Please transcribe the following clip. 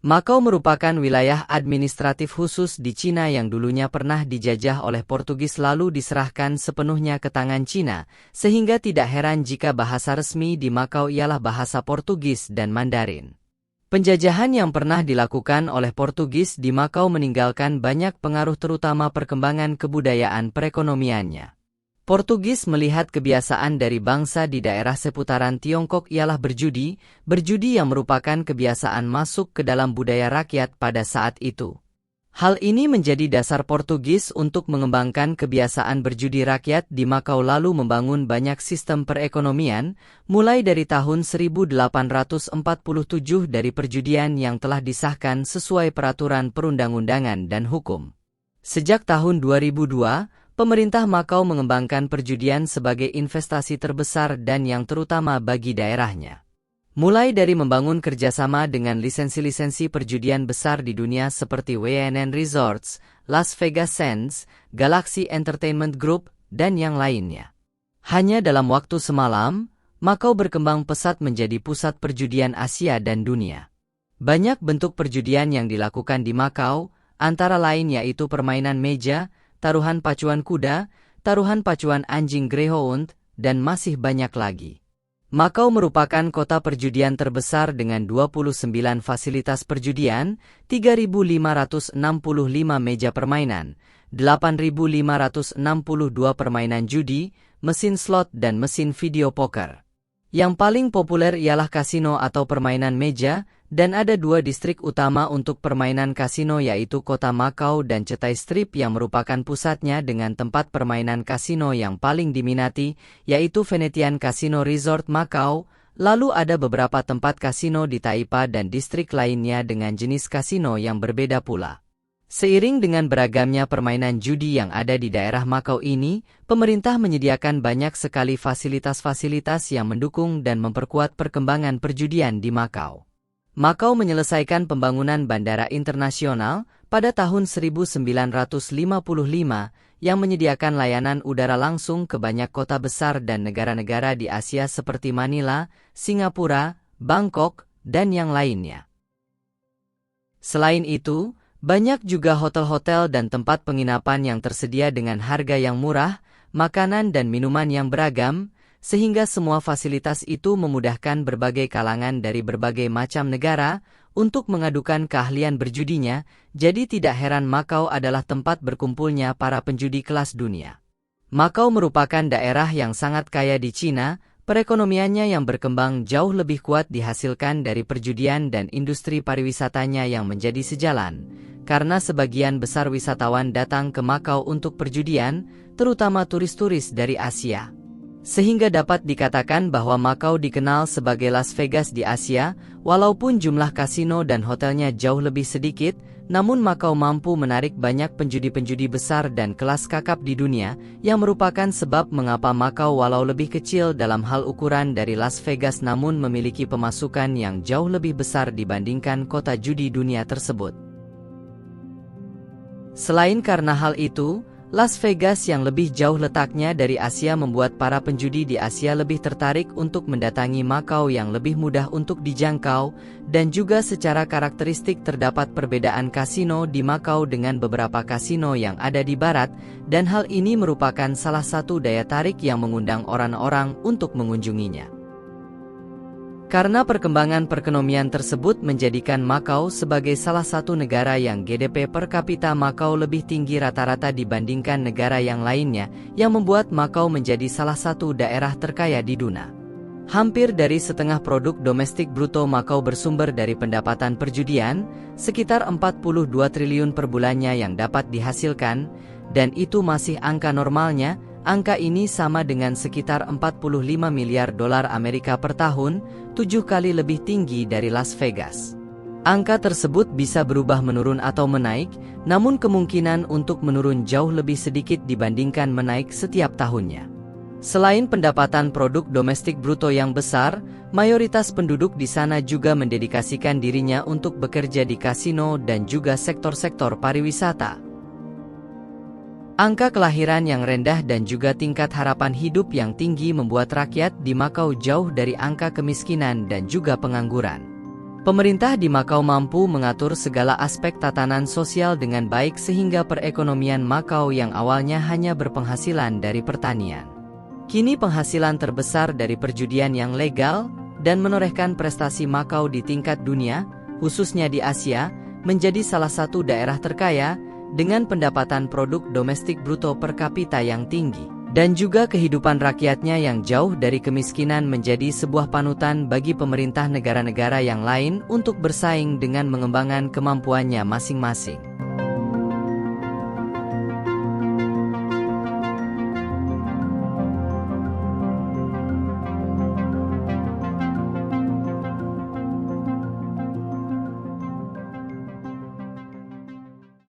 Makau merupakan wilayah administratif khusus di Cina yang dulunya pernah dijajah oleh Portugis lalu diserahkan sepenuhnya ke tangan Cina, sehingga tidak heran jika bahasa resmi di Makau ialah bahasa Portugis dan Mandarin. Penjajahan yang pernah dilakukan oleh Portugis di Makau meninggalkan banyak pengaruh terutama perkembangan kebudayaan perekonomiannya. Portugis melihat kebiasaan dari bangsa di daerah seputaran Tiongkok ialah berjudi yang merupakan kebiasaan masuk ke dalam budaya rakyat pada saat itu. Hal ini menjadi dasar Portugis untuk mengembangkan kebiasaan berjudi rakyat di Makau lalu membangun banyak sistem perekonomian, mulai dari tahun 1847 dari perjudian yang telah disahkan sesuai peraturan perundang-undangan dan hukum. Sejak tahun 2002, pemerintah Makau mengembangkan perjudian sebagai investasi terbesar dan yang terutama bagi daerahnya. Mulai dari membangun kerjasama dengan lisensi-lisensi perjudian besar di dunia seperti WNN Resorts, Las Vegas Sands, Galaxy Entertainment Group, dan yang lainnya. Hanya dalam waktu semalam, Makau berkembang pesat menjadi pusat perjudian Asia dan dunia. Banyak bentuk perjudian yang dilakukan di Makau, antara lain yaitu permainan meja, taruhan pacuan kuda, taruhan pacuan anjing greyhound, dan masih banyak lagi. Makau merupakan kota perjudian terbesar dengan 29 fasilitas perjudian, 3.565 meja permainan, 8.562 permainan judi, mesin slot dan mesin video poker. Yang paling populer ialah kasino atau permainan meja, dan ada dua distrik utama untuk permainan kasino yaitu Kota Makau dan Cetai Strip yang merupakan pusatnya dengan tempat permainan kasino yang paling diminati, yaitu Venetian Casino Resort Makau, lalu ada beberapa tempat kasino di Taipa dan distrik lainnya dengan jenis kasino yang berbeda pula. Seiring dengan beragamnya permainan judi yang ada di daerah Makau ini, pemerintah menyediakan banyak sekali fasilitas-fasilitas yang mendukung dan memperkuat perkembangan perjudian di Makau. Makau menyelesaikan pembangunan bandara internasional pada tahun 1955 yang menyediakan layanan udara langsung ke banyak kota besar dan negara-negara di Asia seperti Manila, Singapura, Bangkok, dan yang lainnya. Selain itu, banyak juga hotel-hotel dan tempat penginapan yang tersedia dengan harga yang murah, makanan dan minuman yang beragam, sehingga semua fasilitas itu memudahkan berbagai kalangan dari berbagai macam negara untuk mengadukan keahlian berjudinya, jadi tidak heran Makau adalah tempat berkumpulnya para penjudi kelas dunia. Makau merupakan daerah yang sangat kaya di Cina, perekonomiannya yang berkembang jauh lebih kuat dihasilkan dari perjudian dan industri pariwisatanya yang menjadi sejalan, karena sebagian besar wisatawan datang ke Makau untuk perjudian, terutama turis-turis dari Asia. Sehingga dapat dikatakan bahwa Makau dikenal sebagai Las Vegas di Asia, walaupun jumlah kasino dan hotelnya jauh lebih sedikit, namun Makau mampu menarik banyak penjudi-penjudi besar dan kelas kakap di dunia, yang merupakan sebab mengapa Makau walau lebih kecil dalam hal ukuran dari Las Vegas namun memiliki pemasukan yang jauh lebih besar dibandingkan kota judi dunia tersebut. Selain karena hal itu, Las Vegas yang lebih jauh letaknya dari Asia membuat para penjudi di Asia lebih tertarik untuk mendatangi Makau yang lebih mudah untuk dijangkau, dan juga secara karakteristik terdapat perbedaan kasino di Makau dengan beberapa kasino yang ada di barat, dan hal ini merupakan salah satu daya tarik yang mengundang orang-orang untuk mengunjunginya. Karena perkembangan perekonomian tersebut menjadikan Makau sebagai salah satu negara yang GDP per kapita Makau lebih tinggi rata-rata dibandingkan negara yang lainnya, yang membuat Makau menjadi salah satu daerah terkaya di dunia. Hampir dari setengah produk domestik bruto Makau bersumber dari pendapatan perjudian, sekitar 42 triliun per bulannya yang dapat dihasilkan, dan itu masih angka normalnya. Angka ini sama dengan sekitar 45 miliar dolar Amerika per tahun, 7 kali lebih tinggi dari Las Vegas. Angka tersebut bisa berubah menurun atau menaik, namun kemungkinan untuk menurun jauh lebih sedikit dibandingkan menaik setiap tahunnya. Selain pendapatan produk domestik bruto yang besar, mayoritas penduduk di sana juga mendedikasikan dirinya untuk bekerja di kasino dan juga sektor-sektor pariwisata. Angka kelahiran yang rendah dan juga tingkat harapan hidup yang tinggi membuat rakyat di Makau jauh dari angka kemiskinan dan juga pengangguran. Pemerintah di Makau mampu mengatur segala aspek tatanan sosial dengan baik sehingga perekonomian Makau yang awalnya hanya berpenghasilan dari pertanian, kini penghasilan terbesar dari perjudian yang legal, dan menorehkan prestasi Makau di tingkat dunia, khususnya di Asia, menjadi salah satu daerah terkaya, dengan pendapatan produk domestik bruto per kapita yang tinggi, dan juga kehidupan rakyatnya yang jauh dari kemiskinan menjadi sebuah panutan bagi pemerintah negara-negara yang lain untuk bersaing dengan mengembangkan kemampuannya masing-masing.